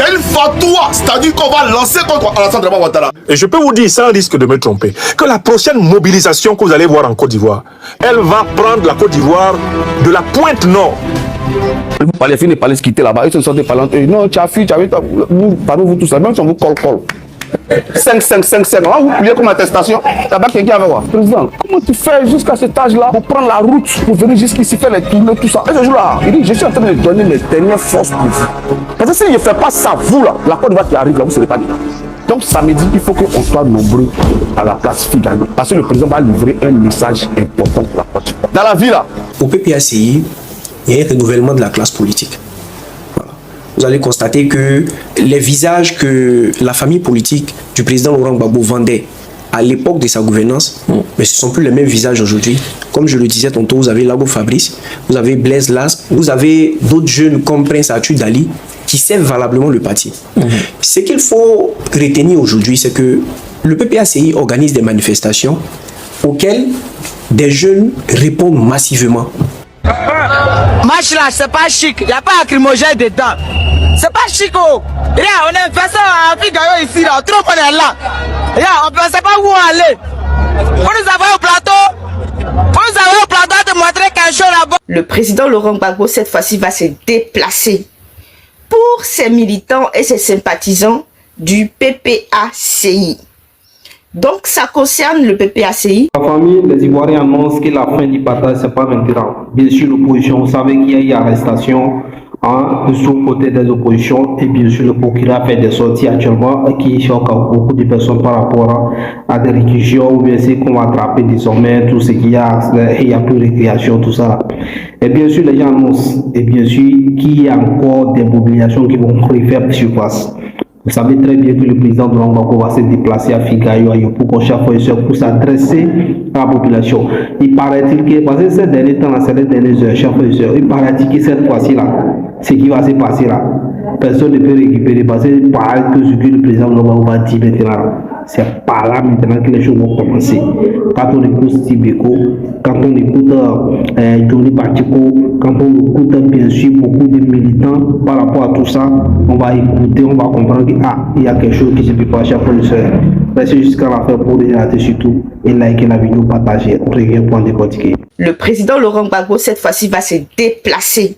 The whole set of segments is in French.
C'est une fatwa, c'est-à-dire qu'on va lancer contre Alassane Dramane Ouattara. Et je peux vous dire, sans risque de me tromper, que la prochaine mobilisation que vous allez voir en Côte d'Ivoire, elle va prendre la Côte d'Ivoire de la pointe nord. Les filles ne parlent se quitter là-bas, ils se sont des parlants. Non, tu as fui, tu as vu, parmi vous tous là, même si on vous colle. 5, 5, 5, 5. Vous pliez comme attestation. Là-bas, quelqu'un avait quoi? Président, comment tu fais jusqu'à cet âge-là pour prendre la route, pour venir jusqu'ici faire les tournées, tout ça? Et ce jour-là, il dit, je suis en train de donner mes dernières forces pour vous. Parce que si je ne fais pas ça, vous là, la Côte d'Ivoire qui arrive là, vous ne serez pas dedans. Donc ça me dit qu'il faut qu'on soit nombreux à la place Figaro. Parce que le président va livrer un message important pour la Côte d'Ivoire. Dans la vie là. Au PPACI, il y a un renouvellement de la classe politique. Vous allez constater que les visages que la famille politique du président Laurent Gbagbo vendait à l'époque de sa gouvernance, mais ce ne sont plus les mêmes visages aujourd'hui. Comme je le disais tantôt, vous avez Lago Fabrice, vous avez Blaise Las, vous avez d'autres jeunes comme Prince Arthur Dali qui servent valablement le parti. Ce qu'il faut retenir aujourd'hui, c'est que le PPACI organise des manifestations auxquelles des jeunes répondent massivement. Match là, c'est pas chic, il n'y a pas lacrymogène dedans. C'est pas chic, oh. Là, on a fait ça à Afrique ici, là. Trop on est là. Là, on ne sait pas où aller. On nous avons au plateau. On nous avons au plateau de montrer quelque chose là-bas. Le président Laurent Gbagbo, cette fois-ci, va se déplacer pour ses militants et ses sympathisants du PPACI. Donc, ça concerne le PPACI. La famille, les Ivoiriens annoncent que la fin du partage, c'est pas maintenant. Bien sûr, l'opposition, vous savez qu'il y a eu arrestation de son côté des oppositions. Et bien sûr, le procureur fait des sorties actuellement qui choquent beaucoup de personnes par rapport à des réquisitions ou bien c'est qu'on va attraper désormais tout ce qu'il y a. Il y a plus de récréation, tout ça. Et bien sûr, les gens annoncent, et bien sûr, qu'il y a encore des mobilisations qui vont faire sur place. Vous savez très bien que le président de Gbagbo va se déplacer à Figayo, pour s'adresser à la population. Il paraît-il que, parce que ces derniers temps, ces dernières heures, il paraît-il que cette fois-ci là, ce qui va se passer là, personne ne peut récupérer parce que paraît que ce que le président de Gbagbo va dire maintenant, c'est par là maintenant que les choses vont commencer. Quand on écoute Tibeko, quand on écoute Tony Batiko, quand on écoute bien sûr beaucoup de militants par rapport à tout ça, on va écouter, on va comprendre qu'il y a quelque chose qui se peut pas chaque fois. Restez jusqu'à la fin pour regarder surtout et liker la vidéo, partager. On revient pour en décortiquer. Le président Laurent Gbagbo, cette fois-ci, va se déplacer.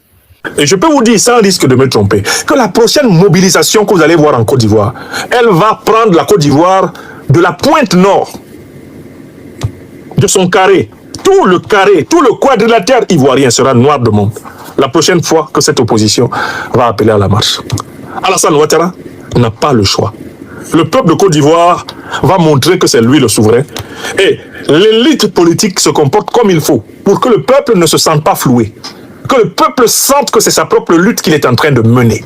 Et je peux vous dire, sans risque de me tromper, que la prochaine mobilisation que vous allez voir en Côte d'Ivoire, elle va prendre la Côte d'Ivoire de la pointe nord, de son carré. Tout le quadrilatère ivoirien sera noir de monde. La prochaine fois que cette opposition va appeler à la marche. Alassane Ouattara n'a pas le choix. Le peuple de Côte d'Ivoire va montrer que c'est lui le souverain. Et l'élite politique se comporte comme il faut pour que le peuple ne se sente pas floué. Que le peuple sente que c'est sa propre lutte qu'il est en train de mener.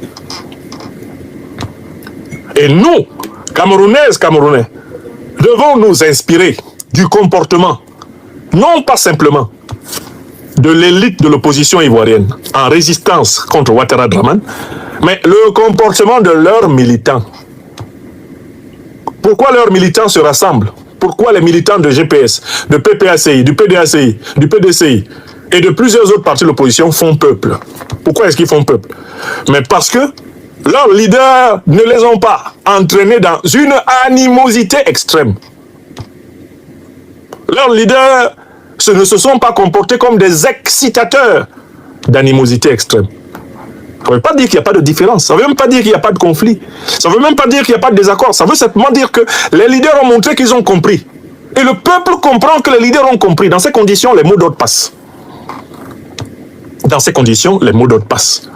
Et nous, Camerounaises, Camerounais, devons nous inspirer du comportement, non pas simplement de l'élite de l'opposition ivoirienne en résistance contre Ouattara Dramane, mais le comportement de leurs militants. Pourquoi leurs militants se rassemblent? Pourquoi les militants de GPS, de PPACI, du PDACI, du PDCI et de plusieurs autres partis de l'opposition font peuple? Pourquoi est-ce qu'ils font peuple? Mais parce que leurs leaders ne les ont pas entraînés dans une animosité extrême. Leurs leaders ne se sont pas comportés comme des excitateurs d'animosité extrême. Ça ne veut pas dire qu'il n'y a pas de différence. Ça ne veut même pas dire qu'il n'y a pas de conflit. Ça ne veut même pas dire qu'il n'y a pas de désaccord. Ça veut simplement dire que les leaders ont montré qu'ils ont compris. Et le peuple comprend que les leaders ont compris. Dans ces conditions, les mots d'ordre passent. Dans ces conditions, les mots d'ordre passent.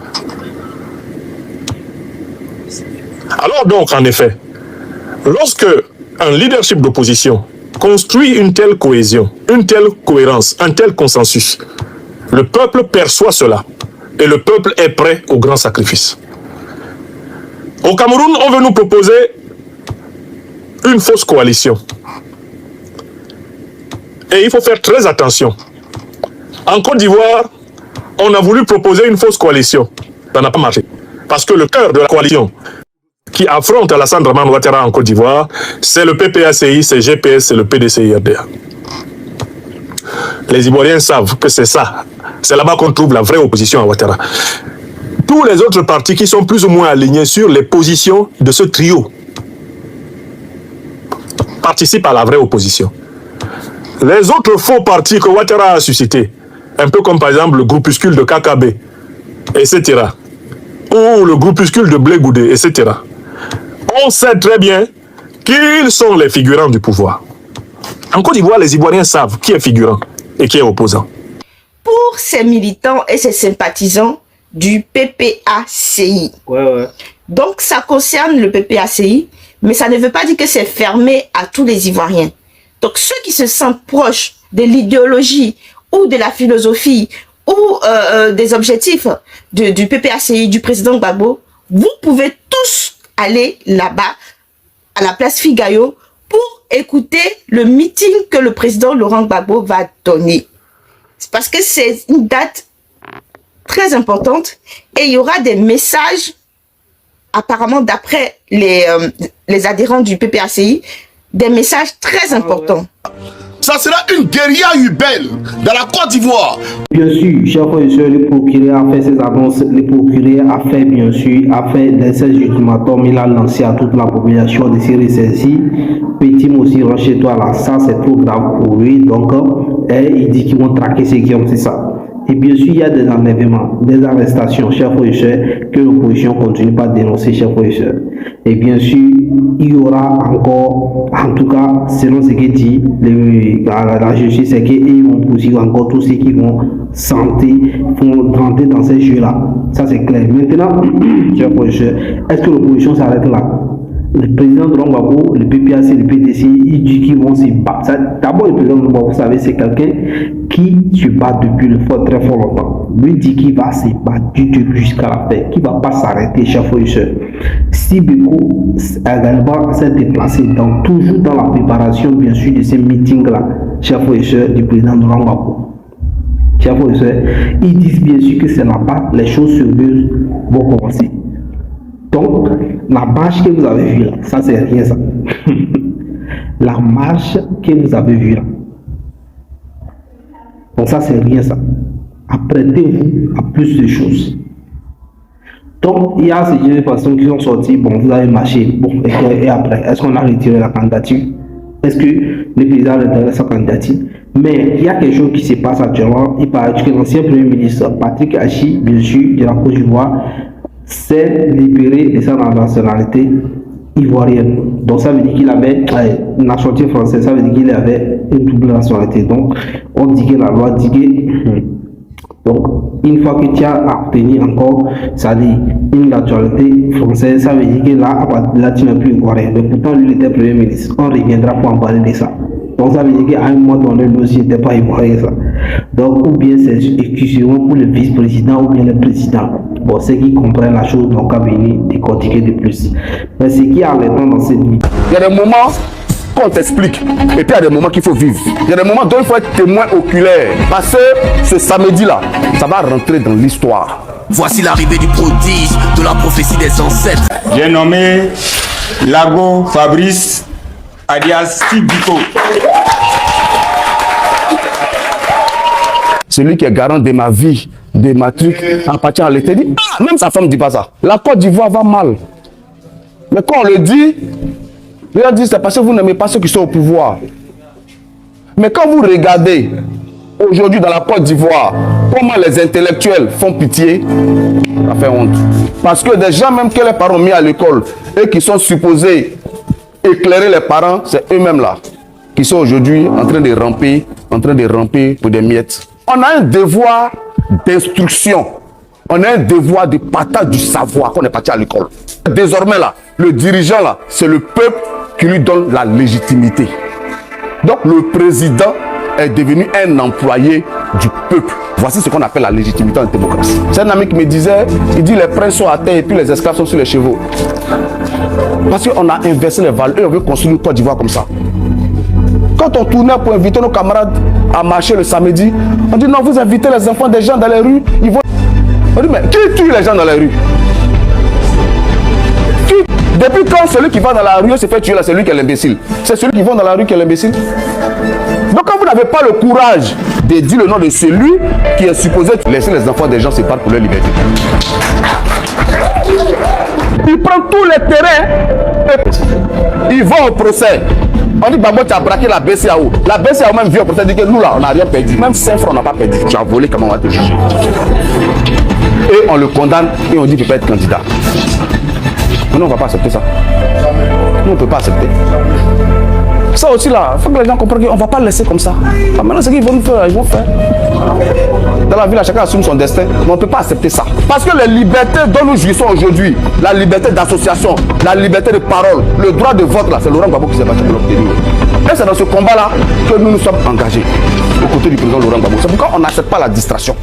Alors donc, en effet, lorsque un leadership d'opposition construit une telle cohésion, une telle cohérence, un tel consensus, le peuple perçoit cela. Et le peuple est prêt au grand sacrifice. Au Cameroun, on veut nous proposer une fausse coalition. Et il faut faire très attention. En Côte d'Ivoire, on a voulu proposer une fausse coalition. Ça n'a pas marché. Parce que le cœur de la coalition qui affronte Alassane Dramane Ouattara en Côte d'Ivoire, c'est le PPACI, c'est GPS, c'est le PDCI-RDA. Les Ivoiriens savent que c'est ça. C'est là-bas qu'on trouve la vraie opposition à Ouattara. tous les autres partis qui sont plus ou moins alignés sur les positions de ce trio participent à la vraie opposition. Les autres faux partis que Ouattara a suscités, un peu comme par exemple le groupuscule de KKB, etc., ou le groupuscule de Blé Goudé, etc., on sait très bien qu'ils sont les figurants du pouvoir. En Côte d'Ivoire, les Ivoiriens savent qui est figurant et qui est opposant. Pour ces militants et ces sympathisants du PPACI. Donc, ça concerne le PPACI, mais ça ne veut pas dire que c'est fermé à tous les Ivoiriens. Donc, ceux qui se sentent proches de l'idéologie ou de la philosophie ou des objectifs du PPACI, du président Gbagbo, vous pouvez tous aller là-bas, à la place Figayo, pour écouter le meeting que le président Laurent Gbagbo va donner. C'est parce que c'est une date très importante et il y aura des messages, apparemment d'après les adhérents du PPACI, des messages très importants. Ça sera une guérilla urbaine dans la Côte d'Ivoire. Bien sûr, chers frères et sœurs, le procureur a fait ses annonces, le procureur a fait des ultimatums, il a lancé à toute la population de se ressaisir. Petit aussi, range toi là, ça c'est trop grave pour lui, donc il dit qu'ils vont traquer ceux qui ont fait ça. Et bien sûr, il y a des enlèvements, des arrestations, chers frères et sœurs, que l'opposition continue pas à dénoncer, chers frères et sœurs. Et bien sûr, il y aura encore, en tout cas, selon ce que dit la justice, c'est qu'ils vont poursuivre encore tous ceux qui vont rentrer dans ces jeux-là. Ça, c'est clair. Maintenant, chers frères et sœurs, est-ce que l'opposition s'arrête là? Le président de Gbagbo, le PPAC, le PDC, il dit qu'ils vont se battre. D'abord, le président de Gbagbo, vous savez, c'est quelqu'un qui se bat depuis très fort longtemps. Lui dit qu'il va se battre du début jusqu'à la fin, qu'il ne va pas s'arrêter, chers frères et sœurs. Si Beko également s'est déplacé toujours dans la préparation, bien sûr, de ces meetings-là, chers frères et sœurs, du président de Gbagbo. Chers frères et sœurs, ils disent bien sûr que c'est là-bas les choses sérieuses vont commencer. Donc, la marche que vous avez vue là, ça c'est rien ça. La marche que vous avez vue là. Donc ça c'est rien ça. Apprêtez-vous à plus de choses. Donc, il y a ces personnes qui sont sorties, bon, vous avez marché, bon, et après, est-ce qu'on a retiré la candidature? Est-ce que le président a retiré sa candidature? Mais il y a quelque chose qui se passe actuellement. Il paraît que l'ancien Premier ministre Patrick Achi, bien sûr, de la Côte d'Ivoire, s'est libéré de sa nationalité ivoirienne. Donc ça veut dire qu'il avait une nationalité française, ça veut dire qu'il avait une double nationalité. Donc on dit que la loi dit que donc une fois que tu as obtenu encore, ça dit une nationalité française, ça veut dire que là tu n'es plus ivoirien. Mais pourtant lui il était Premier ministre. On reviendra pour en parler de ça. Donc ça veut dire qu'à un moment donné, lui aussi n'était pas ivoirien ça. Donc ou bien c'est exclusivement pour le vice-président ou bien le président. Bon, ceux qui comprennent la chose n'ont qu'à venir décortiquer de plus. Mais ce qui est alertant dans cette vie. Il y a des moments qu'on t'explique et puis il y a des moments qu'il faut vivre. Il y a des moments dont il faut être témoin oculaire. Parce que ce samedi-là, ça va rentrer dans l'histoire. Voici l'arrivée du prodige de la prophétie des ancêtres. J'ai nommé Lago Fabrice alias Tibiko. Celui qui est garant de ma vie, de ma truc, en partant à l'été, dit, ah, même sa femme ne dit pas ça. La Côte d'Ivoire va mal. Mais quand on le dit, les gens disent, c'est parce que vous n'aimez pas ceux qui sont au pouvoir. Mais quand vous regardez, aujourd'hui dans la Côte d'Ivoire, comment les intellectuels font pitié, ça fait honte. Parce que des gens même que les parents ont mis à l'école et qui sont supposés éclairer les parents, c'est eux-mêmes là, qui sont aujourd'hui en train de ramper pour des miettes. On a un devoir d'instruction, on a un devoir de partage du savoir qu'on est parti à l'école. Désormais là, le dirigeant là, c'est le peuple qui lui donne la légitimité. Donc le président est devenu un employé du peuple. Voici ce qu'on appelle la légitimité en démocratie. C'est un ami qui me disait, il dit les princes sont à terre et puis les esclaves sont sur les chevaux. Parce qu'on a inversé les valeurs et on veut construire une Côte d'Ivoire comme ça. Quand on tournait pour inviter nos camarades à marcher le samedi, on dit non, vous invitez les enfants des gens dans les rues, ils vont... On dit mais qui tue les gens dans les rues? Qui? Depuis quand celui qui va dans la rue se fait tuer là, c'est lui qui est l'imbécile? C'est celui qui va dans la rue qui est l'imbécile? Donc quand vous n'avez pas le courage de dire le nom de celui qui est supposé laisser les enfants des gens se battre pour leur liberté. Il prend tous les terrains, il va au procès. On dit Babo, tu as braqué la BCAO. La BCAO même vient au procès, dit que nous là, on n'a rien perdu. Même 5 francs, on n'a pas perdu. Tu as volé, comment on va te juger? Et on le condamne et on dit qu'il peut être candidat. Mais nous, on ne va pas accepter ça. Nous, on ne peut pas accepter. Ça aussi là, il faut que les gens comprennent qu'on ne va pas le laisser comme ça. Ah, maintenant, ce qu'ils vont nous faire, ils vont faire. Dans la vie, là, chacun assume son destin, mais on ne peut pas accepter ça. Parce que les libertés dont nous jouissons aujourd'hui, la liberté d'association, la liberté de parole, le droit de vote, là, c'est Laurent Gbagbo qui s'est battu pour l'obtenir. Et c'est dans ce combat-là que nous nous sommes engagés, aux côtés du président Laurent Gbagbo. C'est pourquoi on n'accepte pas la distraction.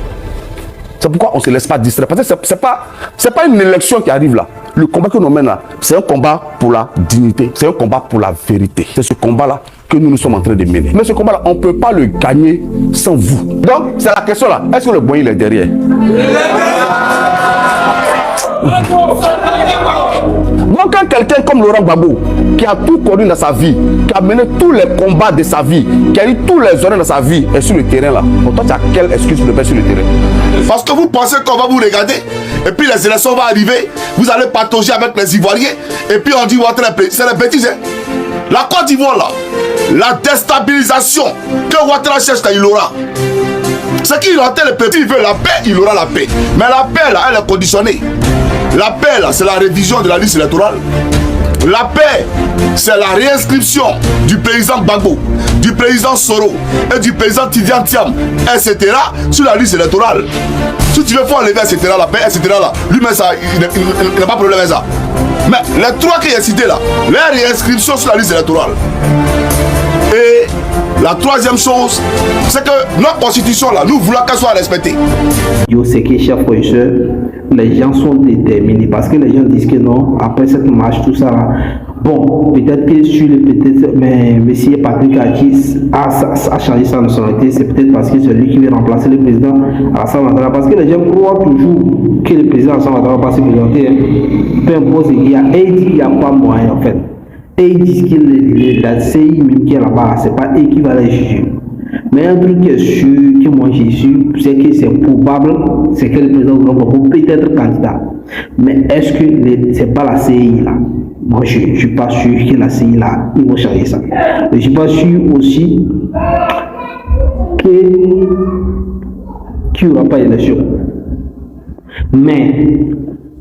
C'est pourquoi on ne se laisse pas distraire. Parce que ce n'est pas une élection qui arrive là. Le combat que nous mènons là, c'est un combat pour la dignité. C'est un combat pour la vérité. C'est ce combat-là que nous sommes en train de mener. Mais ce combat-là, on ne peut pas le gagner sans vous. Donc, c'est la question là. Est-ce que le bon il est derrière? Donc, quand quelqu'un comme Laurent Gbagbo, qui a tout connu dans sa vie, qui a mené tous les combats de sa vie, qui a eu tous les honneurs dans sa vie, est sur le terrain là, pourtant tu as quelle excuse pour le mettre sur le terrain? Parce que vous pensez qu'on va vous regarder, et puis les élections vont arriver, vous allez patauger avec les Ivoiriens, et puis on dit c'est les bêtises. Hein? La Côte d'Ivoire là, la déstabilisation que Ouattara cherche, il aura. Ce qu'il entend le peuple, il veut la paix, il aura la paix. Mais la paix là, elle est conditionnée. La paix là, c'est la révision de la liste électorale. La paix, c'est la réinscription du président Gbagbo, du président Soro et du président Tidiane Thiam, etc. sur la liste électorale. Si tu veux faire enlever, etc. la paix, etc. là, lui-même, il n'a pas de problème avec ça. Mais les trois qui est cité là, leur réinscription sur la liste électorale. Et la troisième chose, c'est que notre constitution là, nous voulons qu'elle soit respectée. Yo sais que, chers frères et sœurs, les gens sont déterminés parce que les gens disent que non, après cette marche, tout ça là, bon, peut-être que mais M. Patrick Akis a changé sa nationalité, c'est peut-être parce que c'est lui qui veut remplacer le président Alassane Ouattara, parce que les gens croient toujours que le président Alassane Ouattara va se présenter, peu importe ce qu'il y a, et il dit qu'il n'y a pas moyen en fait. Et ils disent que la CI même qui est là-bas, c'est pas eux qui va les juger. Mais un truc qui est sûr, que moi j'ai su, c'est que c'est probable, c'est que le président Gbagbo peut être candidat. Mais est-ce que c'est pas la CI là? Moi je ne suis pas sûr que la CI là, ils vont changer ça. Je ne suis pas sûr aussi qu'il n'y aura pas d'élection. Mais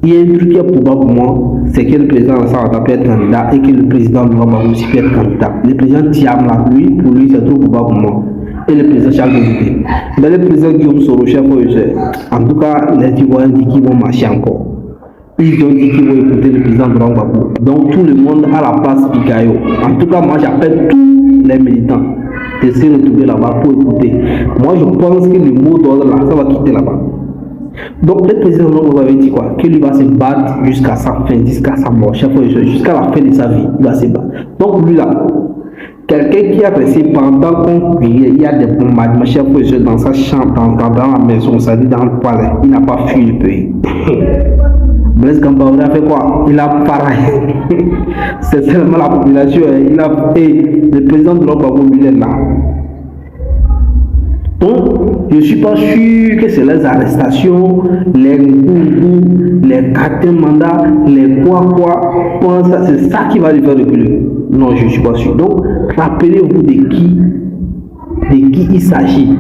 il y a un truc qui est probable pour moi, c'est que le président Alassane Ouattara peut être candidat et que le président Laurent Gbagbo aussi peut être candidat. Le président Thiam là, pour lui c'est trop probable pour moi. Et le président Charles Goudé. Mais le président Guillaume Soro, chef, en tout cas, les Ivoiriens disent qu'ils vont marcher encore. Ils ont dit qu'ils vont écouter le président Laurent Gbagbo. Donc tout le monde à la place Picayo. En tout cas, moi j'appelle tous les militants de se retrouver là-bas pour écouter. Moi je pense que le mot d'ordre là, ça va quitter là-bas. Donc le président Gbagbo avait dit quoi? Qu'il va se battre jusqu'à sa fin, jusqu'à sa mort, jusqu'à la fin de sa vie, il va se battre. Donc lui là, quelqu'un qui a resté pendant qu'on criait, il y a des bombardements, dans sa chambre, dans la maison, ça dit dans le palais, il n'a pas fui le pays. Blaise Compaoré a fait quoi? Il a pareil. C'est seulement la population, et le président de l'Europe est là. Donc, je ne suis pas sûr que c'est les arrestations, les goûts, les cartes mandats, les quoi, c'est ça qui va lui faire reculer. Non, je ne suis pas sûr. Donc, rappelez-vous de qui il s'agit.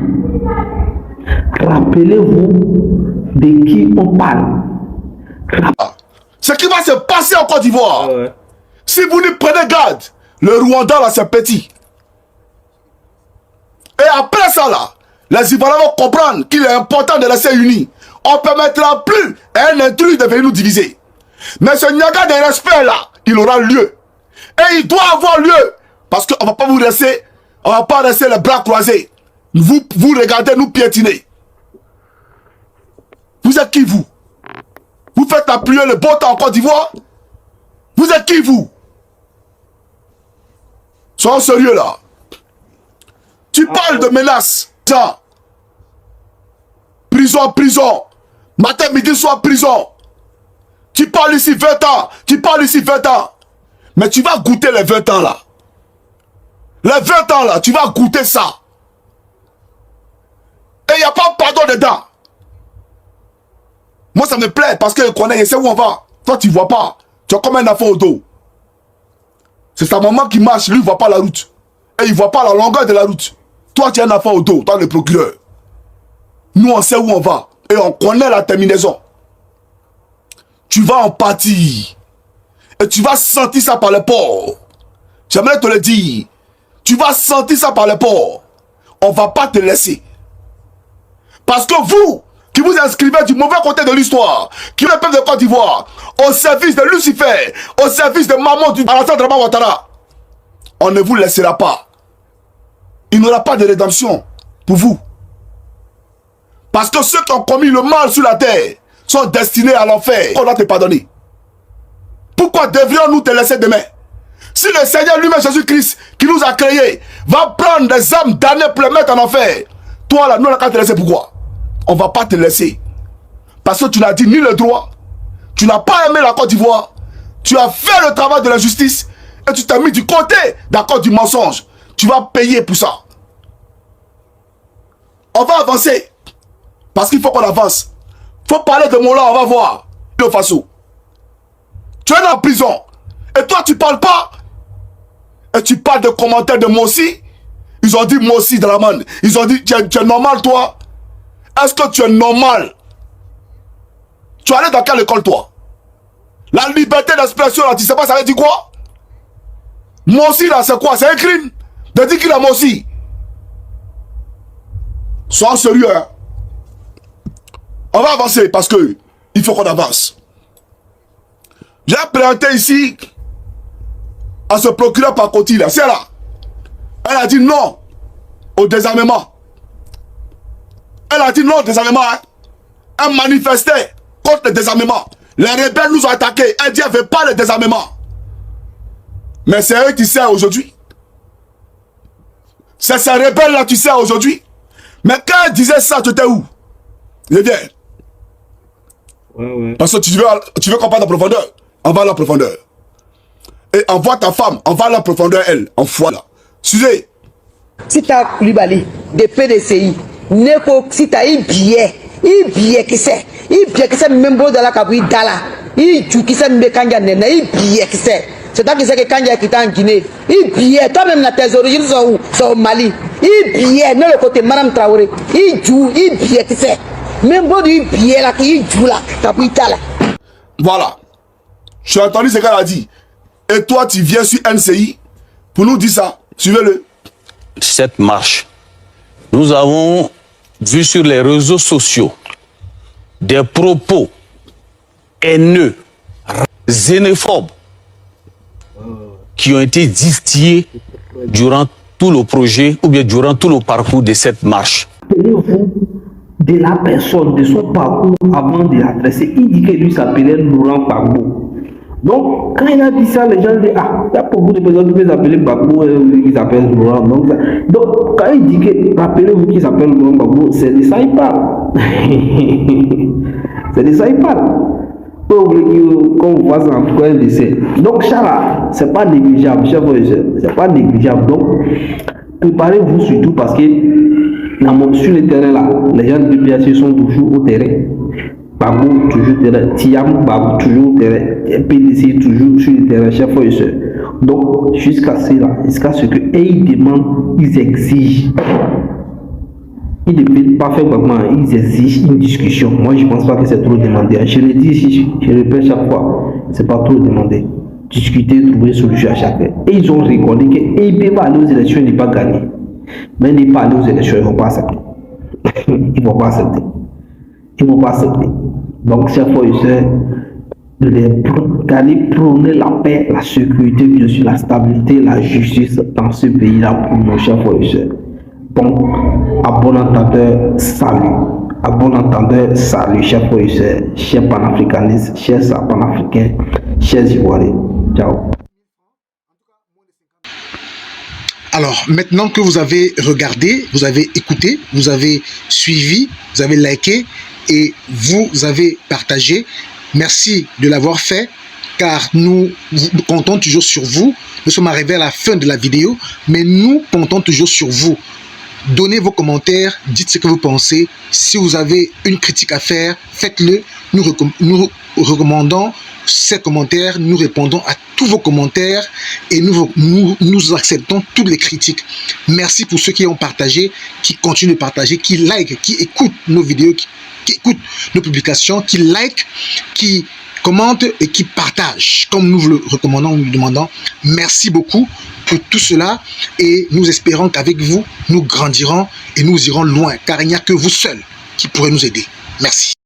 Rappelez-vous de qui on parle. Ce qui va se passer en Côte d'Ivoire, si vous ne prenez garde, le Rwanda là c'est petit. Et après ça là, les Ivoiriens vont comprendre qu'il est important de rester unis. On ne permettra plus à un intrus de venir nous diviser. Mais ce niaga de respect là, il aura lieu. Et il doit avoir lieu. Parce qu'on ne va pas vous laisser, on va pas rester les bras croisés. Vous regardez nous piétiner. Vous êtes qui vous? Vous faites appuyer le beau temps en Côte d'Ivoire? Vous êtes qui vous? Soyons sérieux là. Tu parles de menaces. Prison. Matin, midi, soir, prison. Tu parles ici 20 ans. Mais tu vas goûter les 20 ans là. Les 20 ans là, tu vas goûter ça. Et il n'y a pas pardon dedans. Moi, ça me plaît parce que je connais, je sais où on va. Toi, tu ne vois pas. Tu as comme un enfant au dos. C'est sa maman qui marche, lui, il ne voit pas la route. Et il ne voit pas la longueur de la route. Toi, tu as un enfant au dos, toi, le procureur. Nous, on sait où on va. Et on connaît la terminaison. Tu vas en partir. Et tu vas sentir ça par le port. J'aimerais te le dire. Tu vas sentir ça par le port. On ne va pas te laisser. Parce que vous, qui vous inscrivez du mauvais côté de l'histoire, qui est le peuple de Côte d'Ivoire, au service de Lucifer, au service de Maman du Alassane Dramane Ouattara, on ne vous laissera pas. Il n'y aura pas de rédemption pour vous. Parce que ceux qui ont commis le mal sur la terre sont destinés à l'enfer. On va te pardonner. Pourquoi devrions-nous te laisser demain? Si le Seigneur lui-même Jésus-Christ, qui nous a créés, va prendre des âmes damnées pour les mettre en enfer, toi là, nous on n'a qu'à te laisser. Pourquoi? On ne va pas te laisser. Parce que tu n'as dit ni le droit, tu n'as pas aimé la Côte d'Ivoire, tu as fait le travail de la justice et tu t'es mis du côté d'accord du mensonge. Tu vas payer pour ça. On va avancer. Parce qu'il faut qu'on avance. Il faut parler de Mola, on va voir. Le Faso. Tu es en prison. Et toi, tu ne parles pas. Et tu parles de commentaires de Mossi. Ils ont dit Mossi Dramane. Ils ont dit, tu es normal, toi? Est-ce que tu es normal? Tu es allé dans quelle école, toi? La liberté d'expression, là, tu sais pas, ça veut dire quoi? Mossi, là, c'est quoi? C'est un crime de dire qu'il a Mossi. Sois sérieux, hein? On va avancer parce que il faut qu'on avance. J'ai présenté ici à ce procureur Pakoti, là, c'est là. Elle a dit non au désarmement. Elle a dit non au désarmement. Hein? Elle manifestait contre le désarmement. Les rebelles nous ont attaqués. Elle dit elle ne veut pas le désarmement. Mais c'est eux qui servent aujourd'hui. C'est ces rebelles-là qui servent aujourd'hui. Mais quand elle disait ça, tu étais où? Je viens. Ouais. Parce que tu veux qu'on parle en profondeur. On va à la profondeur. Et envoie ta femme, on va à la profondeur, elle. Envoie là. Suivez. Si tu as Koulibaly, des PDCI, si tu as un billet qui c'est même beau de la Kabri Dala, il qui c'est même Kanya Nena, il billet qui c'est. C'est toi qui sais que Kanya qui est en Guinée, il billet, toi-même la tes origines sont au Mali, il billet, non le côté Madame Traoré, il joue, il billet qui c'est. Même beau du billet là, qui joue là, Kabri Dala. Voilà. Tu as entendu ce qu'elle a dit. Et toi, tu viens sur NCI pour nous dire ça. Suivez-le. Cette marche, nous avons vu sur les réseaux sociaux des propos haineux, xénophobes, qui ont été distillés durant tout le projet ou bien durant tout le parcours de cette marche. Rappelez-vous de la personne, de son parcours avant de l'adresser. Il dit que lui s'appelait Laurent Gbagbo. Donc, quand il a dit ça, les gens disent, ah, il y a beaucoup de personnes qui s'appellent Gbagbo, qui s'appellent Laurent. Donc, quand il dit que, rappelez-vous qu'il s'appelle Laurent Gbagbo, c'est de ça il parle. C'est de ça il parle. Qu'on voit ça en tout cas, il décès. Donc, ça là, c'est pas négligeable, chef professeur. C'est pas négligeable. Donc, préparez-vous surtout parce que sur le terrain là, les gens de PPAC sont toujours au terrain. Babou toujours terrain, Tiam Babou toujours terrain, PDC toujours sur le terrain, chef professeur. Donc jusqu'à ce que ils demandent, ils exigent. Ils ne peuvent pas faire vraiment, ils exigent une discussion. Moi je pense pas que c'est trop demandé. Je le dis ici, je le répète chaque fois, c'est pas trop demandé. Discuter, trouver une solution à chacun. Et ils ont reconnu qu'ils peuvent aller aux élections et ne pas gagner. Mais ne pas aller aux élections, ils ne vont pas accepter. Ils ne vont pas accepter. Ils ne vont pas accepter. Donc, chers frères et sœurs, d'aller prôner la paix, la sécurité, bien sûr, la stabilité, la justice dans ce pays-là pour nos chers frères et sœurs. Donc, à bon entendeur, salut. À bon entendeur, salut, chers frères et sœurs, chers panafricanistes, chers panafricains, chers Ivoiriens. Ciao. Alors, maintenant que vous avez regardé, vous avez écouté, vous avez suivi, vous avez liké et vous avez partagé, merci de l'avoir fait, car nous comptons toujours sur vous. Nous sommes arrivés à la fin de la vidéo, mais nous comptons toujours sur vous. Donnez vos commentaires, dites ce que vous pensez. Si vous avez une critique à faire, faites-le. Nous recommandons ces commentaires, nous répondons à tous vos commentaires et nous acceptons toutes les critiques. Merci pour ceux qui ont partagé, qui continuent de partager, qui like, qui écoutent nos vidéos, qui écoutent nos publications, qui like, qui commentent et qui partagent, comme nous vous le recommandons, nous le demandons. Merci beaucoup pour tout cela et nous espérons qu'avec vous, nous grandirons et nous irons loin, car il n'y a que vous seuls qui pourrez nous aider. Merci.